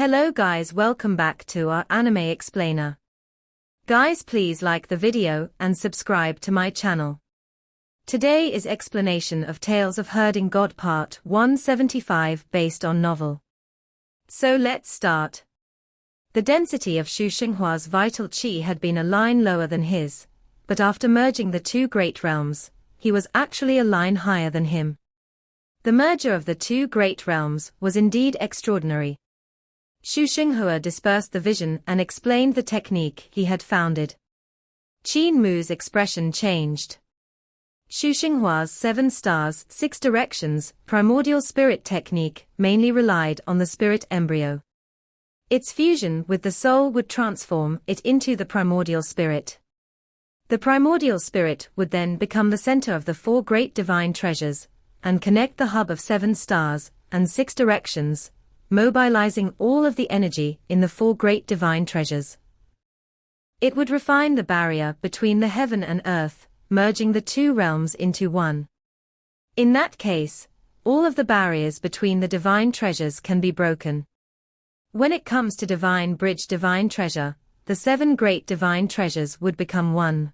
Hello guys, welcome back to our anime explainer. Guys, please like the video and subscribe to my channel. Today is explanation of Tales of Herding God Part 175 based on novel. So let's start. The density of Xu Xinghua's vital qi had been a line lower than his, but after merging the two great realms, he was actually a line higher than him. The merger of the two great realms was indeed extraordinary. Xu Xinghua dispersed the vision and explained the technique he had founded. Qin Mu's expression changed. Xu Xinghua's 7 stars, 6 directions, primordial spirit technique mainly relied on the spirit embryo. Its fusion with the soul would transform it into the primordial spirit. The primordial spirit would then become the center of the 4 great divine treasures, and connect the hub of 7 stars and 6 directions, mobilizing all of the energy in the 4 great divine treasures. It would refine the barrier between the heaven and earth, merging the 2 realms into one. In that case, all of the barriers between the divine treasures can be broken. When it comes to divine bridge divine treasure, the 7 great divine treasures would become one.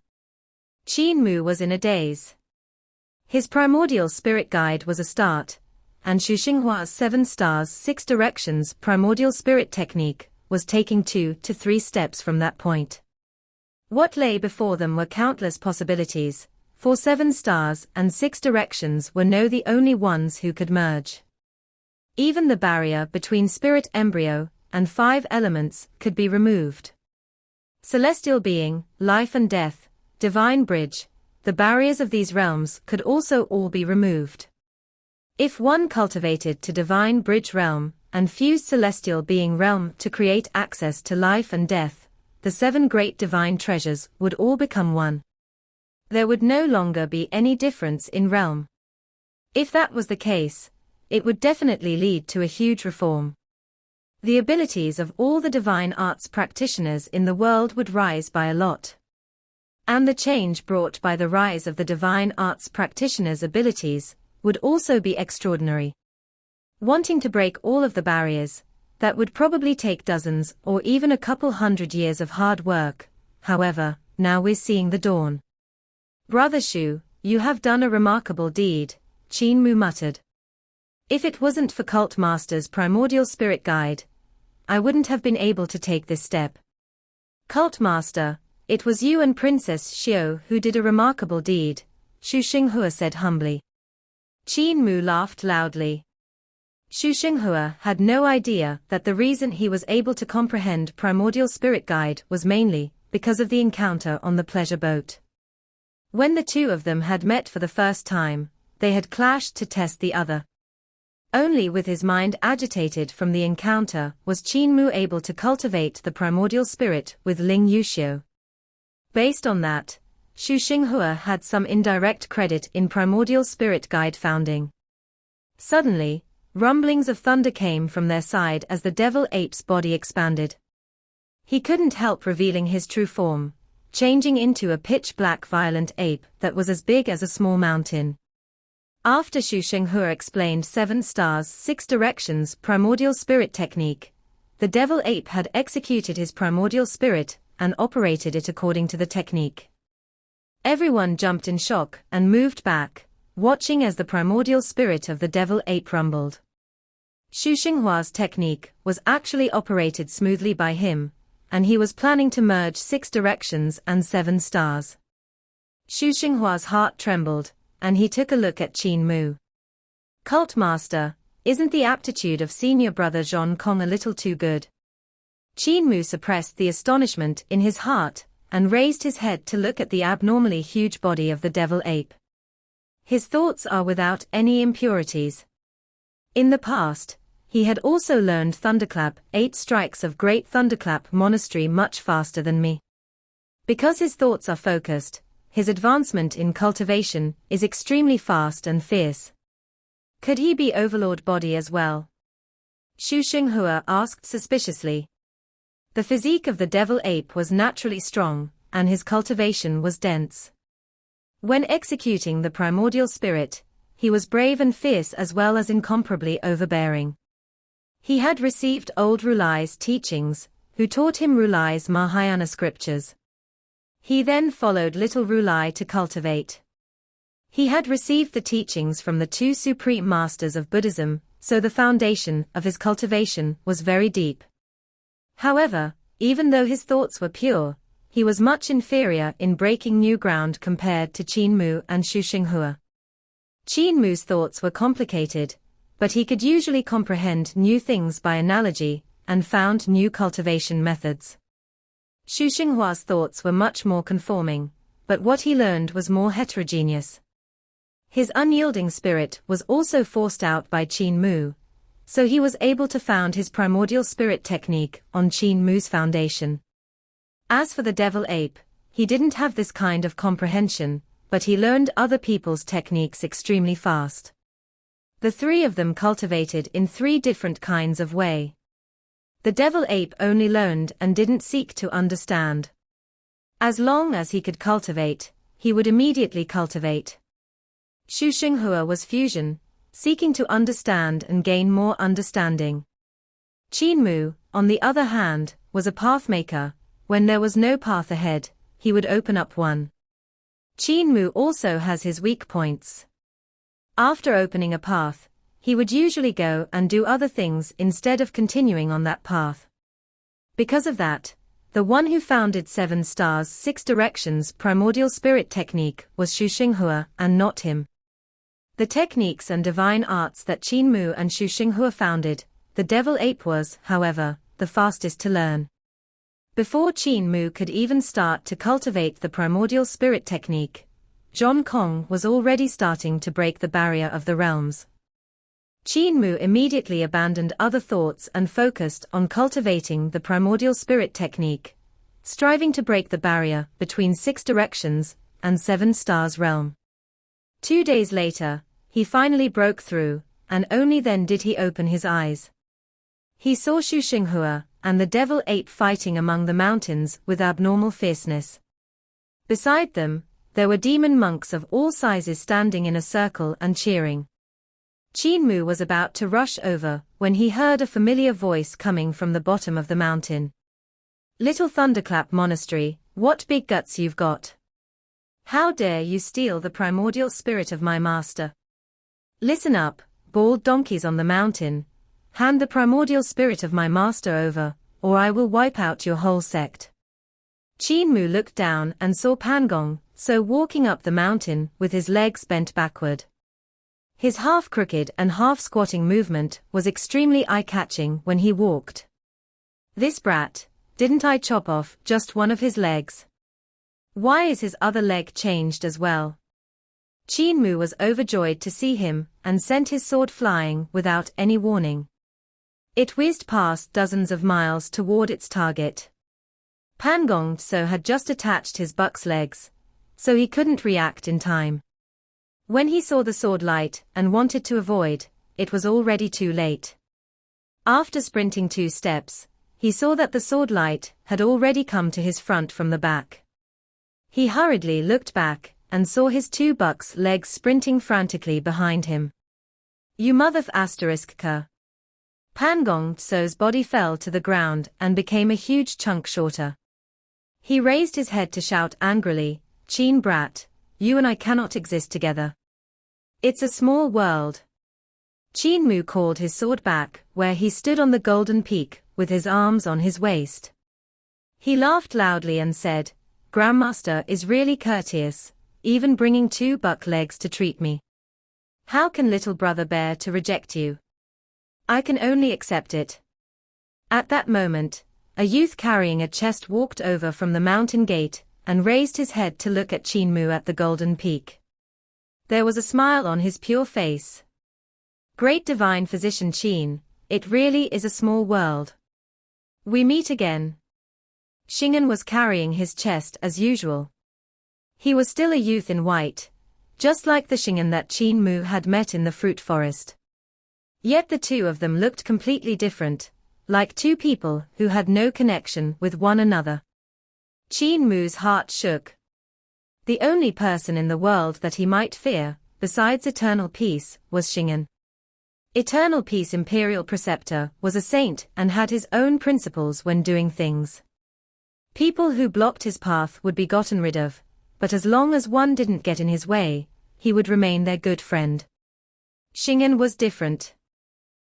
Qin Mu was in a daze. His primordial spirit guide was a start, and Xu Xinghua's 7 stars 6 directions primordial spirit technique was taking 2 to 3 steps from that point. What lay before them were countless possibilities, for 7 stars and 6 directions were the only ones who could merge. Even the barrier between spirit embryo and 5 elements could be removed. Celestial being, life and death, divine bridge, the barriers of these realms could also all be removed. If one cultivated to divine bridge realm and fused celestial being realm to create access to life and death, the 7 great divine treasures would all become one. There would no longer be any difference in realm. If that was the case, it would definitely lead to a huge reform. The abilities of all the divine arts practitioners in the world would rise by a lot. And the change brought by the rise of the divine arts practitioners' abilities would also be extraordinary. Wanting to break all of the barriers, that would probably take dozens or even a couple hundred years of hard work. However, now we're seeing the dawn. Brother Xu, you have done a remarkable deed, Qin Mu muttered. If it wasn't for Cult Master's primordial spirit guide, I wouldn't have been able to take this step. Cult Master, it was you and Princess Xiao who did a remarkable deed, Xu Xinghua said humbly. Qin Mu laughed loudly. Xu Xinghua had no idea that the reason he was able to comprehend primordial spirit guide was mainly because of the encounter on the pleasure boat. When the 2 of them had met for the first time, they had clashed to test the other. Only with his mind agitated from the encounter was Qin Mu able to cultivate the primordial spirit with Ling Yuxiu. Based on that, Xu Xinghua had some indirect credit in primordial spirit guide founding. Suddenly, rumblings of thunder came from their side as the devil ape's body expanded. He couldn't help revealing his true form, changing into a pitch-black violent ape that was as big as a small mountain. After Xu Xinghua explained 7 stars 6 directions primordial spirit technique, the devil ape had executed his primordial spirit and operated it according to the technique. Everyone jumped in shock and moved back, watching as the primordial spirit of the devil ape rumbled. Xu Xinghua's technique was actually operated smoothly by him, and he was planning to merge 6 directions and 7 stars. Xu Xinghua's heart trembled, and he took a look at Qin Mu. Cult Master, isn't the aptitude of senior brother Zhong Kong a little too good? Qin Mu suppressed the astonishment in his heart and raised his head to look at the abnormally huge body of the devil ape. His thoughts are without any impurities. In the past, he had also learned Thunderclap 8 strikes of Great Thunderclap Monastery much faster than me. Because his thoughts are focused, his advancement in cultivation is extremely fast and fierce. Could he be Overlord body as well? Xu Xinghua asked suspiciously. The physique of the devil ape was naturally strong, and his cultivation was dense. When executing the primordial spirit, he was brave and fierce as well as incomparably overbearing. He had received old Rulai's teachings, who taught him Rulai's Mahayana scriptures. He then followed little Rulai to cultivate. He had received the teachings from the two supreme masters of Buddhism, so the foundation of his cultivation was very deep. However, even though his thoughts were pure, he was much inferior in breaking new ground compared to Qin Mu and Shingan. Qin Mu's thoughts were complicated, but he could usually comprehend new things by analogy, and found new cultivation methods. Shingan's thoughts were much more conforming, but what he learned was more heterogeneous. His unyielding spirit was also forced out by Qin Mu, so he was able to found his primordial spirit technique on Qin Mu's foundation. As for the devil ape, he didn't have this kind of comprehension, but he learned other people's techniques extremely fast. The three of them cultivated in three different kinds of way. The devil ape only learned and didn't seek to understand. As long as he could cultivate, he would immediately cultivate. Shingan was fusion, seeking to understand and gain more understanding. Qin Mu, on the other hand, was a pathmaker. When there was no path ahead, he would open up one. Qin Mu also has his weak points. After opening a path, he would usually go and do other things instead of continuing on that path. Because of that, the one who founded 7 Stars 6 Directions Primordial Spirit Technique was Shingan and not him. The techniques and divine arts that Qin Mu and Shingan founded, the devil ape was, however, the fastest to learn. Before Qin Mu could even start to cultivate the primordial spirit technique, Zhong Kong was already starting to break the barrier of the realms. Qin Mu immediately abandoned other thoughts and focused on cultivating the primordial spirit technique, striving to break the barrier between 6 directions and 7 stars realm. 2 days later, he finally broke through, and only then did he open his eyes. He saw Shingan and the devil ape fighting among the mountains with abnormal fierceness. Beside them, there were demon monks of all sizes standing in a circle and cheering. Qin Mu was about to rush over when he heard a familiar voice coming from the bottom of the mountain. "Little Thunderclap Monastery, what big guts you've got! How dare you steal the primordial spirit of my master? Listen up, bald donkeys on the mountain. Hand the primordial spirit of my master over, or I will wipe out your whole sect." Qin Mu looked down and saw Pangong, so walking up the mountain with his legs bent backward. His half-crooked and half-squatting movement was extremely eye-catching when he walked. "This brat, didn't I chop off just one of his legs? Why is his other leg changed as well?" Qin Mu was overjoyed to see him and sent his sword flying without any warning. It whizzed past dozens of miles toward its target. Pangong Tso had just attached his buck's legs, so he couldn't react in time. When he saw the sword light and wanted to avoid, it was already too late. After sprinting 2 steps, he saw that the sword light had already come to his front from the back. He hurriedly looked back and saw his 2 bucks' legs sprinting frantically behind him. "You mother-f***ka." Pangong Tso's body fell to the ground and became a huge chunk shorter. He raised his head to shout angrily, "Qin brat, you and I cannot exist together. It's a small world." Qin Mu called his sword back where he stood on the golden peak with his arms on his waist. He laughed loudly and said, "Grandmaster is really courteous, even bringing 2 buck legs to treat me. How can little brother bear to reject you? I can only accept it." At that moment, a youth carrying a chest walked over from the mountain gate and raised his head to look at Qin Mu at the golden peak. There was a smile on his pure face. "Great divine physician Qin, it really is a small world. We meet again." Shingan was carrying his chest as usual. He was still a youth in white, just like the Shingan that Qin Mu had met in the fruit forest. Yet the two of them looked completely different, like 2 people who had no connection with one another. Qin Mu's heart shook. The only person in the world that he might fear, besides eternal peace, was Shingan. Eternal Peace Imperial Preceptor was a saint and had his own principles when doing things. People who blocked his path would be gotten rid of, but as long as one didn't get in his way, he would remain their good friend. Shingan was different.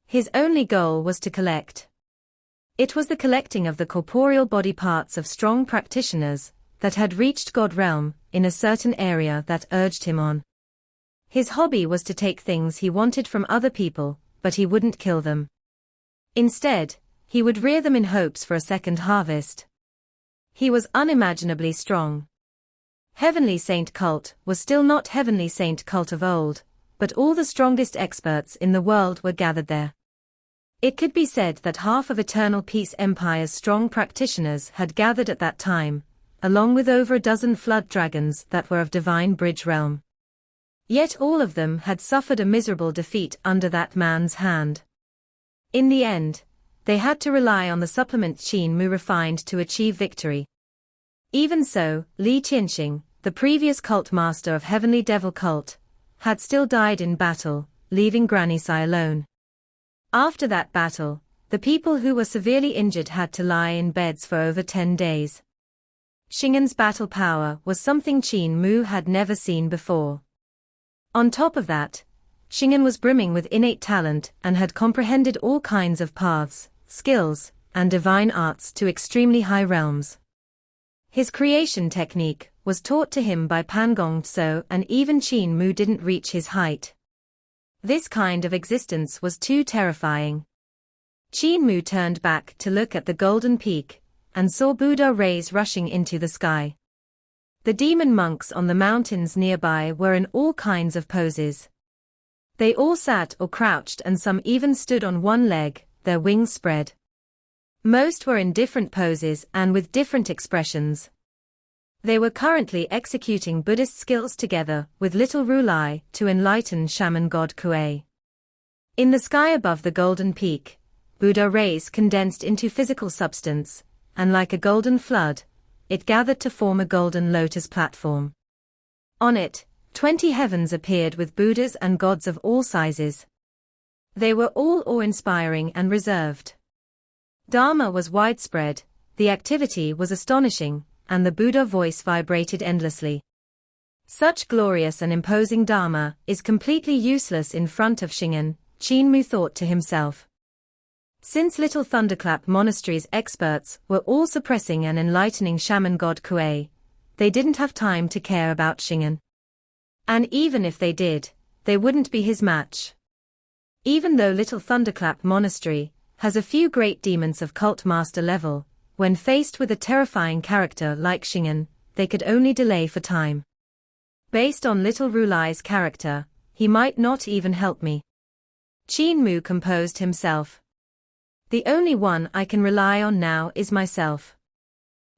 His only goal was to collect. It was the collecting of the corporeal body parts of strong practitioners that had reached God realm in a certain area that urged him on. His hobby was to take things he wanted from other people, but he wouldn't kill them. Instead, he would rear them in hopes for a second harvest. He was unimaginably strong. Heavenly Saint Cult was still not Heavenly Saint Cult of old, but all the strongest experts in the world were gathered there. It could be said that half of Eternal Peace Empire's strong practitioners had gathered at that time, along with over a dozen flood dragons that were of Divine Bridge realm. Yet all of them had suffered a miserable defeat under that man's hand. In the end, they had to rely on the supplement Qin Mu refined to achieve victory. Even so, Li Qianxing, the previous cult master of Heavenly Devil Cult, had still died in battle, leaving Granny Sai alone. After that battle, the people who were severely injured had to lie in beds for over 10 days. Shingan's battle power was something Qin Mu had never seen before. On top of that, Shingan was brimming with innate talent and had comprehended all kinds of paths, skills, and divine arts to extremely high realms. His creation technique was taught to him by Pangong Tso, and even Qin Mu didn't reach his height. This kind of existence was too terrifying. Qin Mu turned back to look at the golden peak, and saw Buddha rays rushing into the sky. The demon monks on the mountains nearby were in all kinds of poses. They all sat or crouched, and some even stood on one leg, their wings spread. Most were in different poses and with different expressions. They were currently executing Buddhist skills together with little Rulai to enlighten Shaman God Kuei. In the sky above the golden peak, Buddha rays condensed into physical substance, and like a golden flood, it gathered to form a golden lotus platform. On it, 20 heavens appeared with Buddhas and gods of all sizes. They were all awe-inspiring and reserved. Dharma was widespread, the activity was astonishing, and the Buddha voice vibrated endlessly. Such glorious and imposing Dharma is completely useless in front of Shingan, Qin Mu thought to himself. Since Little Thunderclap Monastery's experts were all suppressing and enlightening Shaman God Kuei, they didn't have time to care about Shingan. And even if they did, they wouldn't be his match. Even though Little Thunderclap Monastery has a few great demons of cult master level, when faced with a terrifying character like Shingan, they could only delay for time. Based on Little Rulai's character, he might not even help me. Qin Mu composed himself. The only one I can rely on now is myself.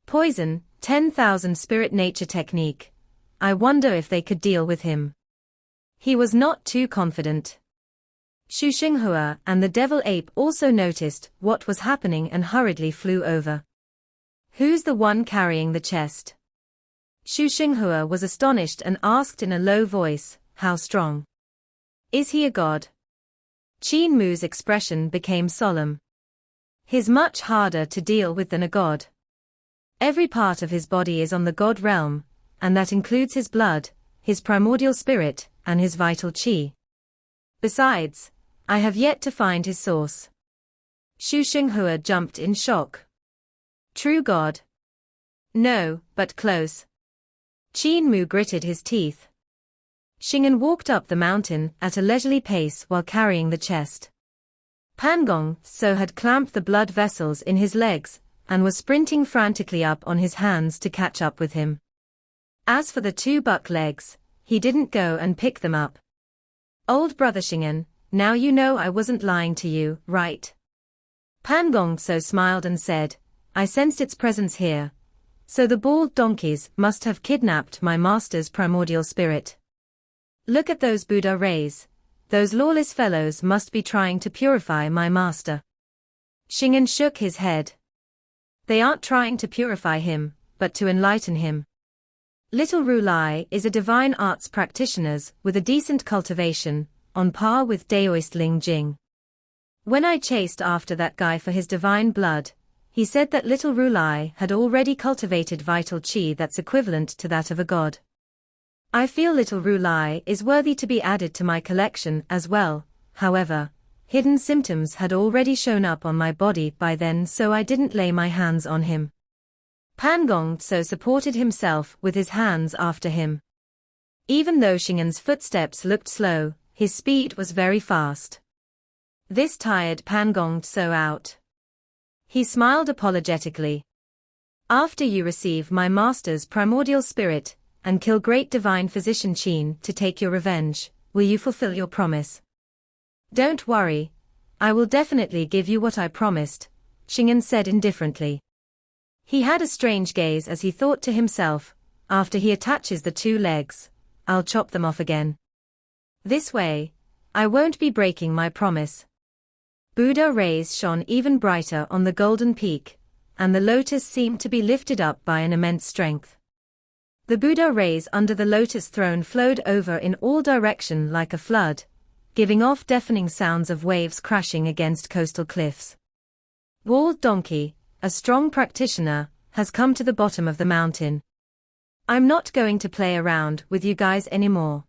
Poison, 10,000 spirit nature technique. I wonder if they could deal with him. He was not too confident. Xu Xinghua and the devil ape also noticed what was happening and hurriedly flew over. Who's the one carrying the chest? Xu Xinghua was astonished and asked in a low voice, how strong? Is he a god? Qin Mu's expression became solemn. He's much harder to deal with than a god. Every part of his body is on the god realm, and that includes his blood, his primordial spirit, and his vital qi. Besides, I have yet to find his source. Xu Xinghua jumped in shock. True god? No, but close. Qin Mu gritted his teeth. Shingan walked up the mountain at a leisurely pace while carrying the chest. Pangong Tso had clamped the blood vessels in his legs, and was sprinting frantically up on his hands to catch up with him. As for the 2 buck legs, he didn't go and pick them up. Old brother Shingan, now you know I wasn't lying to you, right? Pangong Tso smiled and said, I sensed its presence here. So the bald donkeys must have kidnapped my master's primordial spirit. Look at those Buddha rays. Those lawless fellows must be trying to purify my master. Shingan shook his head. They aren't trying to purify him, but to enlighten him. Little Rulai is a divine arts practitioner with a decent cultivation, on par with Daoist Ling Jing. When I chased after that guy for his divine blood, he said that little Rulai had already cultivated vital qi that's equivalent to that of a god. I feel little Rulai is worthy to be added to my collection as well. However, hidden symptoms had already shown up on my body by then, so I didn't lay my hands on him. Pan Gongtso supported himself with his hands after him. Even though Shingan's footsteps looked slow, his speed was very fast. This tired Pan Gongtso out. He smiled apologetically. After you receive my master's primordial spirit, and kill great divine physician Qin to take your revenge, will you fulfill your promise? Don't worry. I will definitely give you what I promised, Shingan said indifferently. He had a strange gaze as he thought to himself, after he attaches the two legs, I'll chop them off again. This way, I won't be breaking my promise. Buddha rays shone even brighter on the golden peak, and the lotus seemed to be lifted up by an immense strength. The Buddha rays under the lotus throne flowed over in all directions like a flood, giving off deafening sounds of waves crashing against coastal cliffs. Walled Donkey, a strong practitioner, has come to the bottom of the mountain. I'm not going to play around with you guys anymore.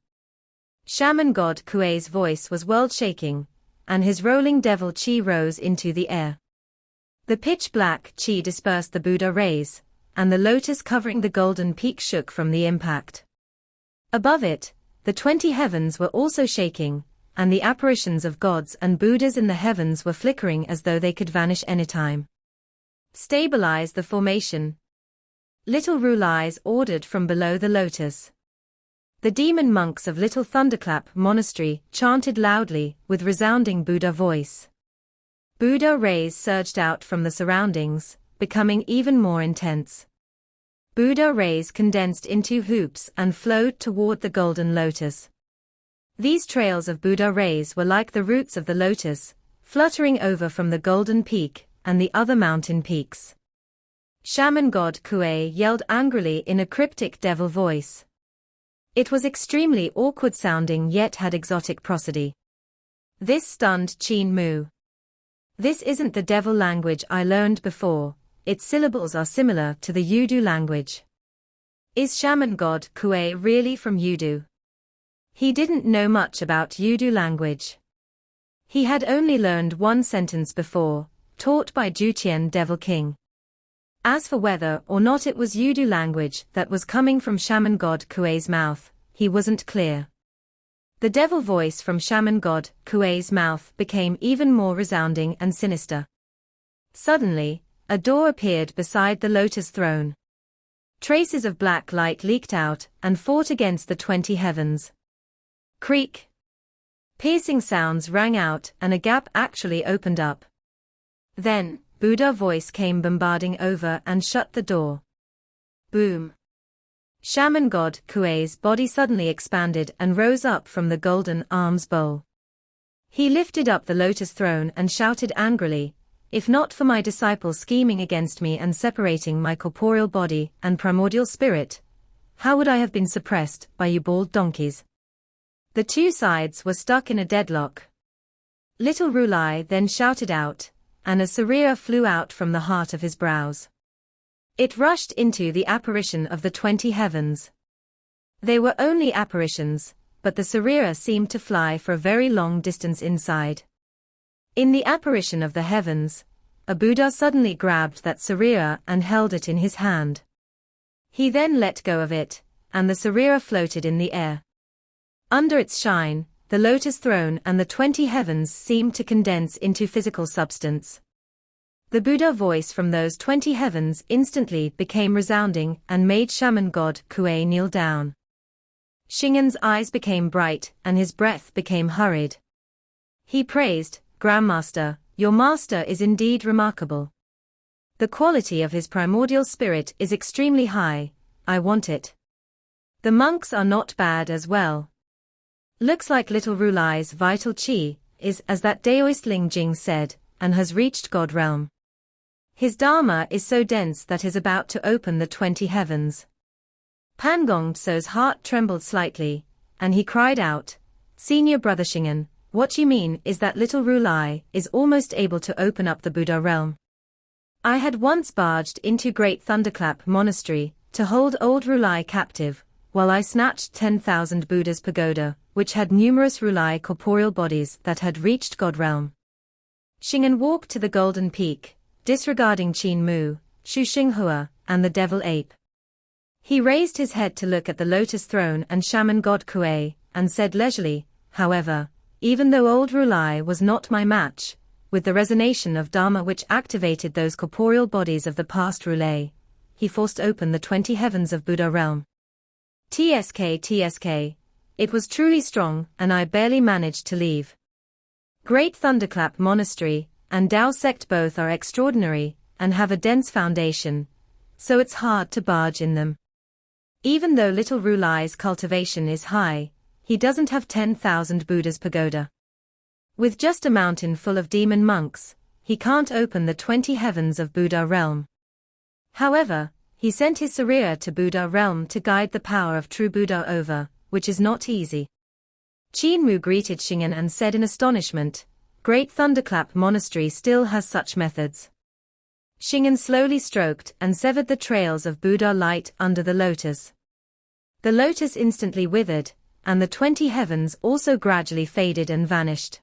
Shaman God Kuei's voice was world-shaking, and his rolling devil qi rose into the air. The pitch-black qi dispersed the Buddha rays, and the lotus covering the golden peak shook from the impact. Above it, the 20 heavens were also shaking, and the apparitions of gods and Buddhas in the heavens were flickering as though they could vanish anytime. Stabilize the formation. Little Rulai's ordered from below the lotus. The demon monks of Little Thunderclap Monastery chanted loudly with resounding Buddha voice. Buddha rays surged out from the surroundings, becoming even more intense. Buddha rays condensed into hoops and flowed toward the golden lotus. These trails of Buddha rays were like the roots of the lotus, fluttering over from the golden peak and the other mountain peaks. Shaman God Kuei yelled angrily in a cryptic devil voice. It was extremely awkward sounding yet had exotic prosody. This stunned Qin Mu. This isn't the devil language I learned before, its syllables are similar to the Yudu language. Is Shaman God Kuei really from Yudu? He didn't know much about Yudu language. He had only learned one sentence before, taught by Jutian Devil King. As for whether or not it was Yudu language that was coming from Shaman God Kuei's mouth, he wasn't clear. The devil voice from Shaman God Kuei's mouth became even more resounding and sinister. Suddenly, a door appeared beside the lotus throne. Traces of black light leaked out and fought against the 20 heavens. Creak. Piercing sounds rang out and a gap actually opened up. Then, Buddha voice came bombarding over and shut the door. Boom. Shaman God Kuei's body suddenly expanded and rose up from the golden arms bowl. He lifted up the lotus throne and shouted angrily, if not for my disciple scheming against me and separating my corporeal body and primordial spirit, how would I have been suppressed by you bald donkeys? The two sides were stuck in a deadlock. Little Rulai then shouted out, and a Sarira flew out from the heart of his brows. It rushed into the apparition of the 20 heavens. They were only apparitions, but the Sarira seemed to fly for a very long distance inside. In the apparition of the heavens, a Buddha suddenly grabbed that Sarira and held it in his hand. He then let go of it, and the Sarira floated in the air. Under its shine, the lotus throne and the 20 heavens seemed to condense into physical substance. The Buddha voice from those 20 heavens instantly became resounding and made Shaman God Kuei kneel down. Shingan's eyes became bright and his breath became hurried. He praised, Grandmaster, your master is indeed remarkable. The quality of his primordial spirit is extremely high, I want it. The monks are not bad as well. Looks like little Rulai's vital qi is, as that Daoist Ling Jing said, and has reached God realm. His dharma is so dense that is about to open the 20 heavens. Pan Gongtso's heart trembled slightly, and he cried out, Senior Brother Shingan, what you mean is that little Rulai is almost able to open up the Buddha realm. I had once barged into Great Thunderclap Monastery to hold old Rulai captive, while I snatched 10,000 Buddha's pagoda, which had numerous Rulai corporeal bodies that had reached God realm. Shingan walked to the Golden Peak, disregarding Qin Mu, Shu Xinghua, and the Devil Ape. He raised his head to look at the Lotus Throne and Shaman God Kuei, and said leisurely, however, even though old Rulai was not my match, with the resonation of Dharma which activated those corporeal bodies of the past Rulai, he forced open the 20 heavens of Buddha realm. TSK, it was truly strong, and I barely managed to leave. Great Thunderclap Monastery and Tao Sect both are extraordinary, and have a dense foundation, so it's hard to barge in them. Even though little Rulai's cultivation is high, he doesn't have 10,000 Buddha's pagoda. With just a mountain full of demon monks, he can't open the 20 heavens of Buddha realm. However, he sent his Surya to Buddha realm to guide the power of true Buddha over, which is not easy. Qin Mu greeted Shingan and said in astonishment, Great Thunderclap Monastery still has such methods. Shingan slowly stroked and severed the trails of Buddha light under the lotus. The lotus instantly withered, and the 20 heavens also gradually faded and vanished.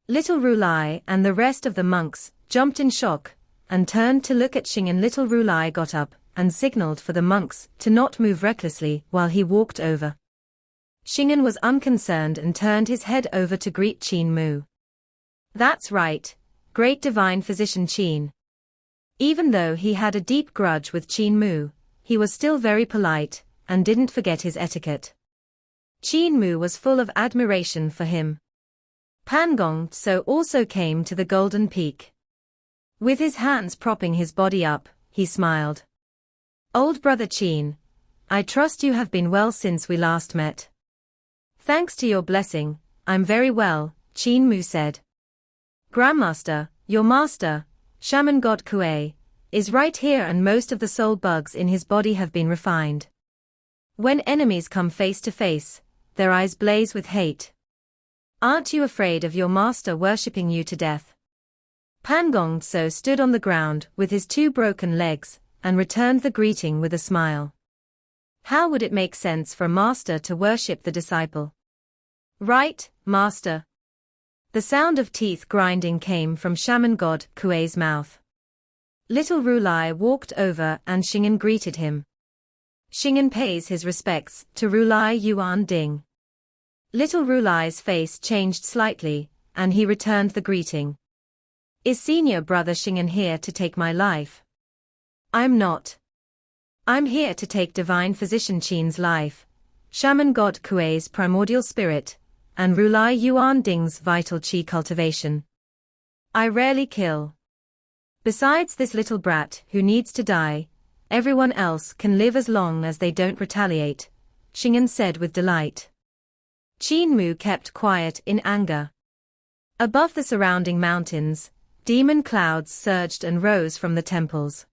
Little Rulai and the rest of the monks jumped in shock and turned to look at Shingan. Little Rulai got up and signaled for the monks to not move recklessly while he walked over. Shingan was unconcerned and turned his head over to greet Qin Mu. That's right, great divine physician Qin. Even though he had a deep grudge with Qin Mu, he was still very polite and didn't forget his etiquette. Qin Mu was full of admiration for him. Pangong Tso also came to the Golden Peak. With his hands propping his body up, he smiled. Old brother Qin, I trust you have been well since we last met. Thanks to your blessing, I'm very well, Qin Mu said. Grandmaster, your master, Shaman God Kuei, is right here, and most of the soul bugs in his body have been refined. When enemies come face to face, their eyes blaze with hate. Aren't you afraid of your master worshipping you to death? Pangong Tso stood on the ground with his 2 broken legs, and returned the greeting with a smile. How would it make sense for a master to worship the disciple? Right, master. The sound of teeth grinding came from Shaman God Kuei's mouth. Little Rulai walked over and Shingan greeted him. Shingan pays his respects to Rulai Yuan Ding. Little Rulai's face changed slightly, and he returned the greeting. Is Senior Brother Shingan here to take my life? I'm not. I'm here to take Divine Physician Qin's life, Shaman God Kuei's primordial spirit, and Rulai Yuan Ding's vital qi cultivation. I rarely kill. Besides this little brat who needs to die, everyone else can live as long as they don't retaliate, Shingan said with delight. Qin Mu kept quiet in anger. Above the surrounding mountains, demon clouds surged and rose from the temples.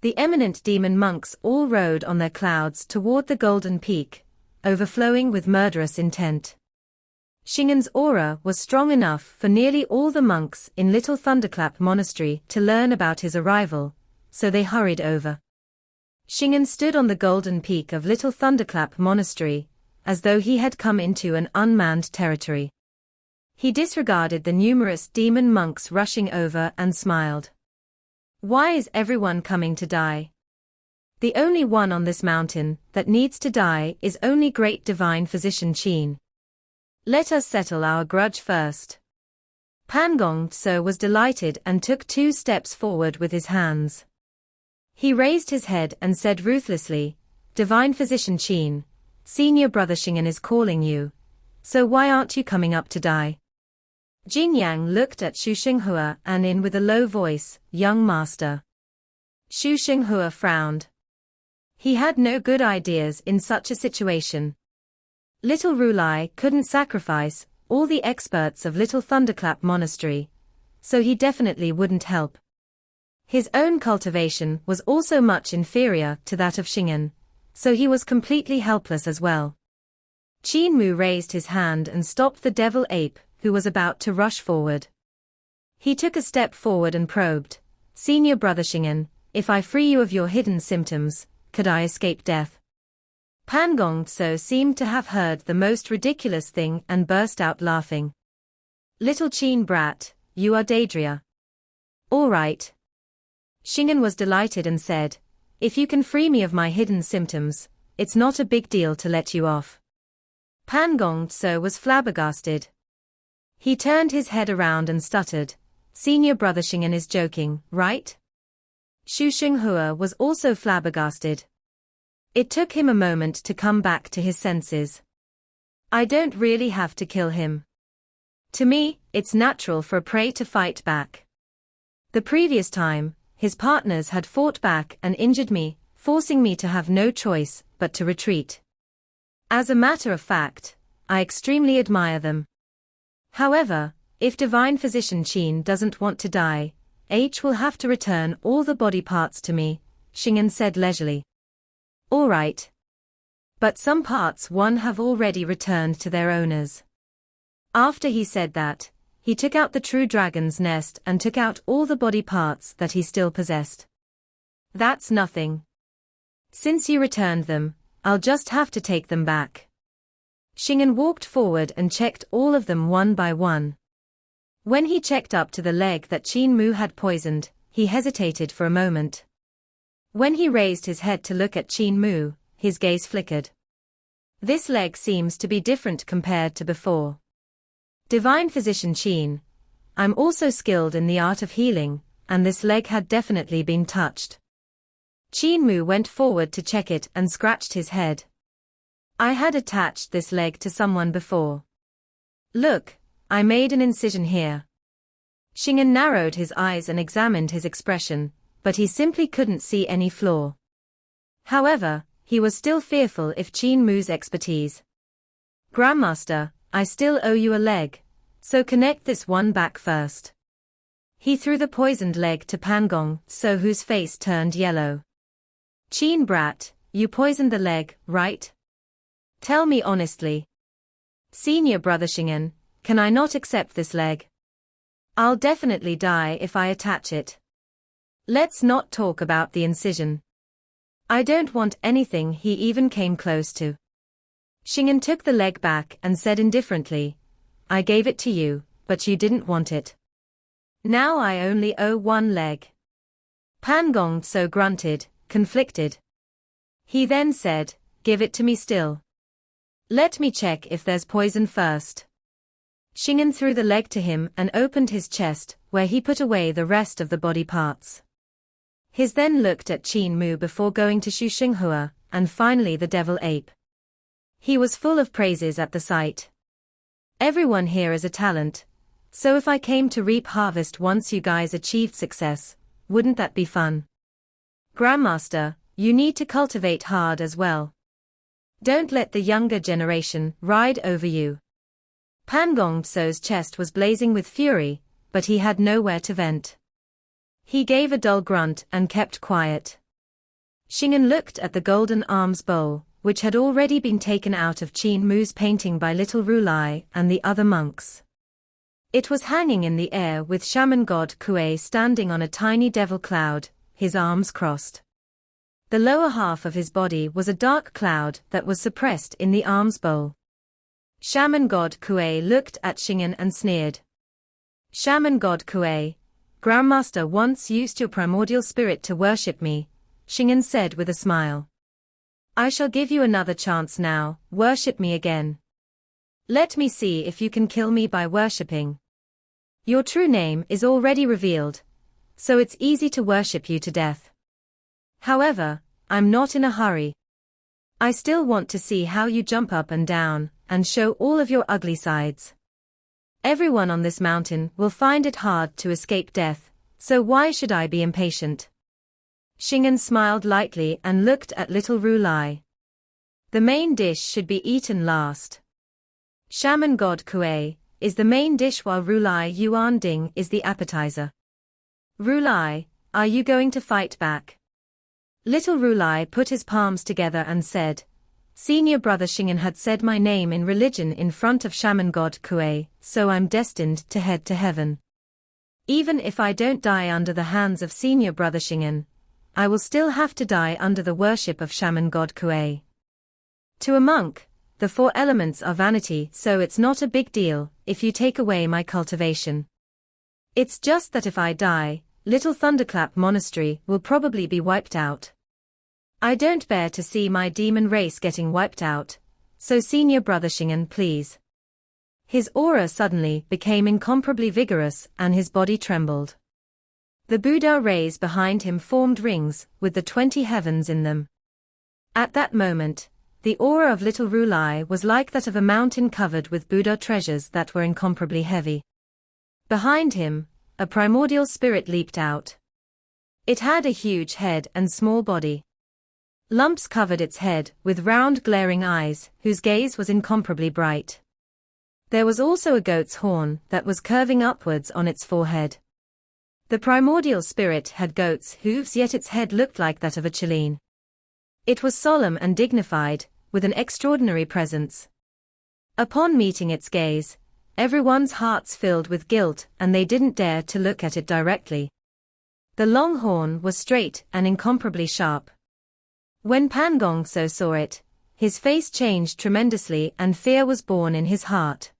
The eminent demon monks all rode on their clouds toward the Golden Peak, overflowing with murderous intent. Shingan's aura was strong enough for nearly all the monks in Little Thunderclap Monastery to learn about his arrival, so they hurried over. Shingan stood on the Golden Peak of Little Thunderclap Monastery, as though he had come into an unmanned territory. He disregarded the numerous demon monks rushing over and smiled. Why is everyone coming to die? The only one on this mountain that needs to die is only Great Divine Physician Qin. Let us settle our grudge first. Pangong Tso was delighted and took 2 steps forward with his hands. He raised his head and said ruthlessly, Divine Physician Qin, Senior Brother Shingan is calling you, so why aren't you coming up to die? Jin Yang looked at Shu Xinghua and in with a low voice, Young Master. Shu Xinghua frowned. He had no good ideas in such a situation. Little Rulai couldn't sacrifice all the experts of Little Thunderclap Monastery, so he definitely wouldn't help. His own cultivation was also much inferior to that of Shingan, so he was completely helpless as well. Qin Mu raised his hand and stopped the devil ape, who was about to rush forward. He took a step forward and probed, "Senior brother Shingan, if I free you of your hidden symptoms, could I escape death?" Pan Gongtso seemed to have heard the most ridiculous thing and burst out laughing. "Little Qin brat, you are Daedria." "All right." Shingan was delighted and said, "If you can free me of my hidden symptoms, it's not a big deal to let you off." Pan Gongtso was flabbergasted. He turned his head around and stuttered, "Senior brother Shingan is joking, right?" Xu Xinghua was also flabbergasted. It took him a moment to come back to his senses. "I don't really have to kill him. To me, it's natural for a prey to fight back. The previous time, his partners had fought back and injured me, forcing me to have no choice but to retreat. As a matter of fact, I extremely admire them. However, if Divine Physician Qin doesn't want to die, H will have to return all the body parts to me," Shingan said leisurely. "All right. But some parts one have already returned to their owners." After he said that, he took out the true dragon's nest and took out all the body parts that he still possessed. "That's nothing. Since you returned them, I'll just have to take them back." Shingan walked forward and checked all of them one by one. When he checked up to the leg that Qin Mu had poisoned, he hesitated for a moment. When he raised his head to look at Qin Mu, his gaze flickered. "This leg seems to be different compared to before. Divine Physician Qin, I'm also skilled in the art of healing, and this leg had definitely been touched." Qin Mu went forward to check it and scratched his head. "I had attached this leg to someone before. Look, I made an incision here." Shingan narrowed his eyes and examined his expression, but he simply couldn't see any flaw. However, he was still fearful if Qin Mu's expertise. "Grandmaster, I still owe you a leg, so connect this one back first." He threw the poisoned leg to Pan Gongtso, whose face turned yellow. "Qin brat, you poisoned the leg, right? Tell me honestly. Senior brother Shingan, can I not accept this leg? I'll definitely die if I attach it. Let's not talk about the incision. I don't want anything he even came close to." Shingan took the leg back and said indifferently, "I gave it to you, but you didn't want it. Now I only owe one leg." Pan Gongtso grunted, conflicted. He then said, "Give it to me still. Let me check if there's poison first." Shingan threw the leg to him and opened his chest, where he put away the rest of the body parts. He then looked at Qin Mu before going to Xu Xinghua, and finally the devil ape. He was full of praises at the sight. "Everyone here is a talent, so if I came to reap harvest once you guys achieved success, wouldn't that be fun? Grandmaster, you need to cultivate hard as well. Don't let the younger generation ride over you." Pan Gongtso's chest was blazing with fury, but he had nowhere to vent. He gave a dull grunt and kept quiet. Shingan looked at the golden arms bowl, which had already been taken out of Qin Mu's painting by little Rulai and the other monks. It was hanging in the air with Shaman God Kue standing on a tiny devil cloud, his arms crossed. The lower half of his body was a dark cloud that was suppressed in the arms bowl. Shaman God Kue looked at Shingan and sneered. "Shaman God Kue, Grandmaster once used your primordial spirit to worship me," Shingan said with a smile. "I shall give you another chance now, worship me again. Let me see if you can kill me by worshipping. Your true name is already revealed, so it's easy to worship you to death. However, I'm not in a hurry. I still want to see how you jump up and down, and show all of your ugly sides. Everyone on this mountain will find it hard to escape death, so why should I be impatient?" Shingan smiled lightly and looked at little Rulai. "The main dish should be eaten last. Shaman God Kue is the main dish while Rulai Yuan Ding is the appetizer. Rulai, are you going to fight back?" Little Rulai put his palms together and said, Senior brother Shingan had said my name in religion in front of Shaman God Kue, so I'm destined to head to heaven. Even if I don't die under the hands of senior brother Shingan, I will still have to die under the worship of Shaman God Kue. To a monk, the 4 elements are vanity, so it's not a big deal if you take away my cultivation. It's just that if I die, Little Thunderclap Monastery will probably be wiped out. I don't bear to see my demon race getting wiped out, so senior brother Shingan, please. His aura suddenly became incomparably vigorous and his body trembled. The Buddha rays behind him formed rings with the 20 heavens in them. At that moment, the aura of little Rulai was like that of a mountain covered with Buddha treasures that were incomparably heavy. Behind him, a primordial spirit leaped out. It had a huge head and small body. Lumps covered its head with round glaring eyes, whose gaze was incomparably bright. There was also a goat's horn that was curving upwards on its forehead. The primordial spirit had goat's hooves, yet its head looked like that of a chileen. It was solemn and dignified, with an extraordinary presence. Upon meeting its gaze, everyone's hearts filled with guilt and they didn't dare to look at it directly. The long horn was straight and incomparably sharp. When Pangong So saw it, his face changed tremendously and fear was born in his heart.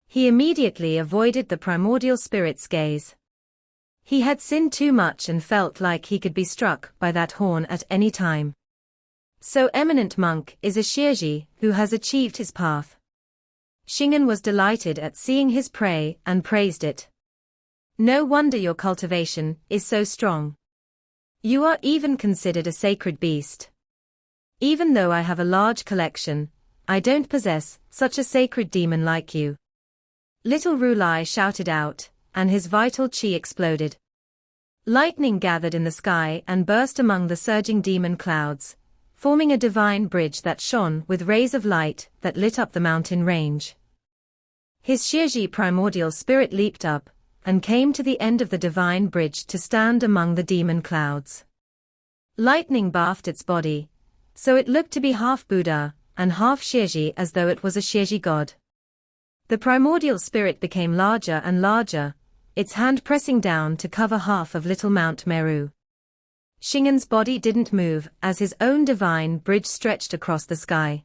He immediately avoided the primordial spirit's gaze. He had sinned too much and felt like he could be struck by that horn at any time. So eminent monk is a THG who has achieved his path. Shingan was delighted at seeing his prey and praised it. No wonder your cultivation is so strong. You are even considered a sacred beast. Even though I have a large collection, I don't possess such a sacred demon like you. Little Rulai shouted out, and his vital chi exploded. Lightning gathered in the sky and burst among the surging demon clouds, forming a divine bridge that shone with rays of light that lit up the mountain range. His THG primordial spirit leaped up, and came to the end of the divine bridge to stand among the demon clouds. Lightning bathed its body, so it looked to be half Buddha, and half THG, as though it was a THG god. The primordial spirit became larger and larger, its hand pressing down to cover half of Little Mount Meru. Shingan's body didn't move as his own divine bridge stretched across the sky.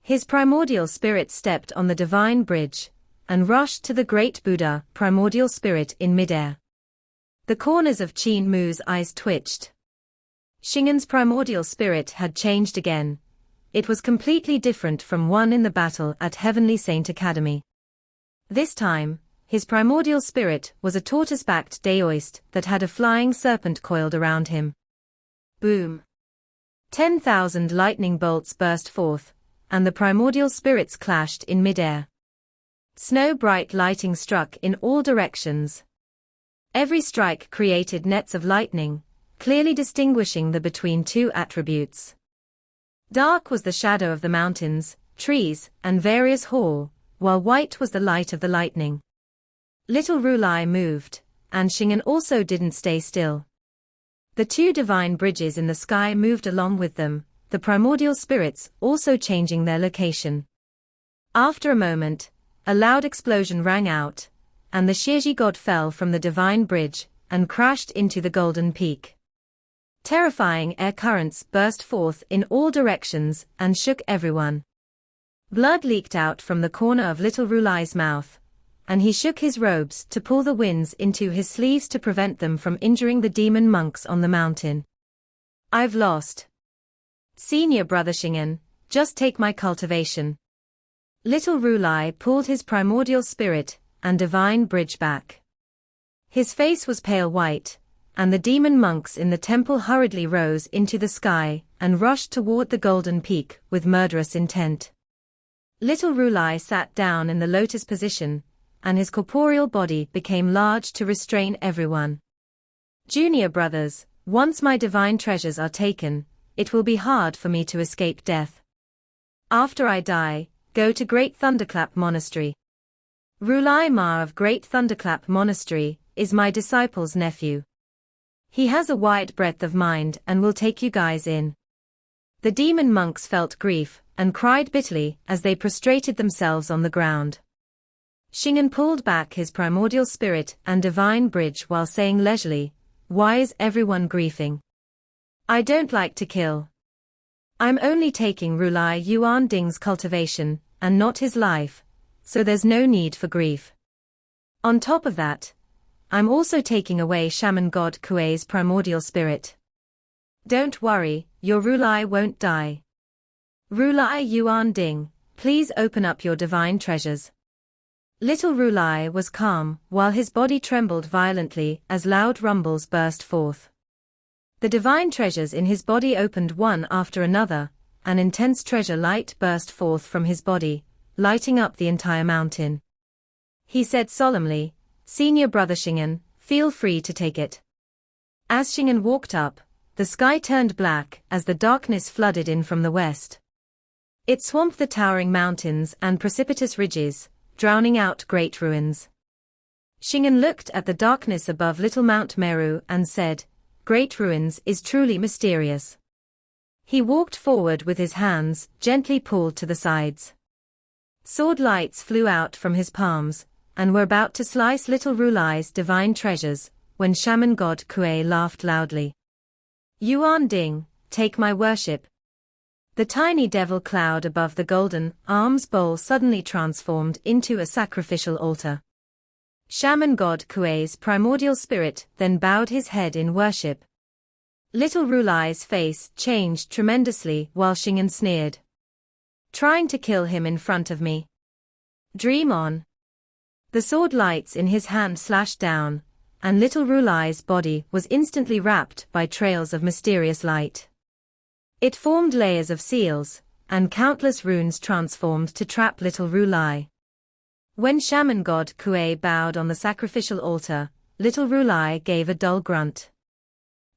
His primordial spirit stepped on the divine bridge, and rushed to the great Buddha primordial spirit in midair. The corners of Qin Mu's eyes twitched. Shingan's primordial spirit had changed again. It was completely different from one in the battle at Heavenly Saint Academy. This time, his primordial spirit was a tortoise-backed daoist that had a flying serpent coiled around him. Boom! 10,000 lightning bolts burst forth, and the primordial spirits clashed in midair. Snow-bright lighting struck in all directions. Every strike created nets of lightning, clearly distinguishing the between 2 attributes. Dark was the shadow of the mountains, trees, and various hall, while white was the light of the lightning. Little Rulai moved, and Shingan also didn't stay still. The 2 divine bridges in the sky moved along with them, the primordial spirits also changing their location. After a moment, a loud explosion rang out, and the THG god fell from the divine bridge, and crashed into the golden peak. Terrifying air currents burst forth in all directions and shook everyone. Blood leaked out from the corner of Little Rulai's mouth, and he shook his robes to pull the winds into his sleeves to prevent them from injuring the demon monks on the mountain. I've lost. Senior brother Shingan, just take my cultivation. Little Rulai pulled his primordial spirit and divine bridge back. His face was pale white, and the demon monks in the temple hurriedly rose into the sky and rushed toward the golden peak with murderous intent. Little Rulai sat down in the lotus position, and his corporeal body became large to restrain everyone. Junior brothers, once my divine treasures are taken, it will be hard for me to escape death. After I die, go to Great Thunderclap Monastery. Rulai Ma of Great Thunderclap Monastery is my disciple's nephew. He has a wide breadth of mind and will take you guys in. The demon monks felt grief and cried bitterly as they prostrated themselves on the ground. Shingan pulled back his primordial spirit and divine bridge while saying leisurely, "Why is everyone grieving? I don't like to kill. I'm only taking Rulai Yuan Ding's cultivation, and not his life, so there's no need for grief. On top of that, I'm also taking away Shaman God Kuei's primordial spirit. Don't worry, your Rulai won't die. Rulai Yuan Ding, please open up your divine treasures." Little Rulai was calm, while his body trembled violently as loud rumbles burst forth. The divine treasures in his body opened one after another, an intense treasure light burst forth from his body, lighting up the entire mountain. He said solemnly, "Senior brother Shingan, feel free to take it." As Shingan walked up, the sky turned black as the darkness flooded in from the west. It swamped the towering mountains and precipitous ridges, drowning out great ruins. Shingan looked at the darkness above Little Mount Meru and said, "Great ruins is truly mysterious." He walked forward with his hands gently pulled to the sides. Sword lights flew out from his palms, and were about to slice Little Rulai's divine treasures, when Shaman God Kuei laughed loudly. "Yuan Ding, take my worship." The tiny devil cloud above the golden alms bowl suddenly transformed into a sacrificial altar. Shaman God Kuei's primordial spirit then bowed his head in worship. Little Rulai's face changed tremendously while Shingan sneered. "Trying to kill him in front of me? Dream on." The sword lights in his hand slashed down, and Little Rulai's body was instantly wrapped by trails of mysterious light. It formed layers of seals, and countless runes transformed to trap Little Rulai. When Shaman God Kuei bowed on the sacrificial altar, Little Rulai gave a dull grunt.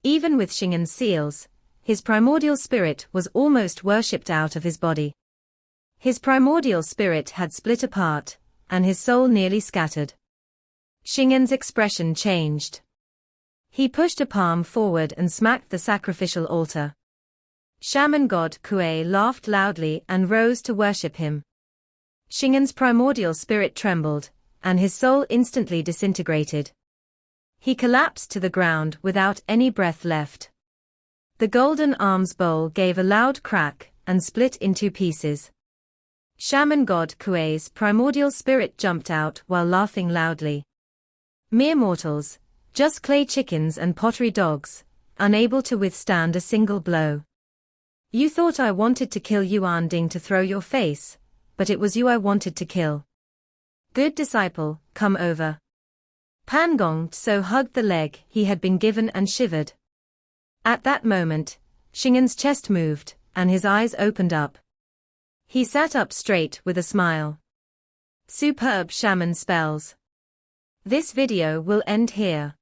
Even with Shingan's seals, his primordial spirit was almost worshipped out of his body. His primordial spirit had split apart, and his soul nearly scattered. Shingan's expression changed. He pushed a palm forward and smacked the sacrificial altar. Shaman God Kuei laughed loudly and rose to worship him. Shingan's primordial spirit trembled, and his soul instantly disintegrated. He collapsed to the ground without any breath left. The golden alms bowl gave a loud crack and split into pieces. Shaman God Kuei's primordial spirit jumped out while laughing loudly. "Mere mortals, just clay chickens and pottery dogs, unable to withstand a single blow. You thought I wanted to kill Yuan Ding to throw your face, but it was you I wanted to kill. Good disciple, come over." Pan Gong Tso hugged the leg he had been given and shivered. At that moment, Shingan's chest moved, and his eyes opened up. He sat up straight with a smile. Superb shaman spells. This video will end here.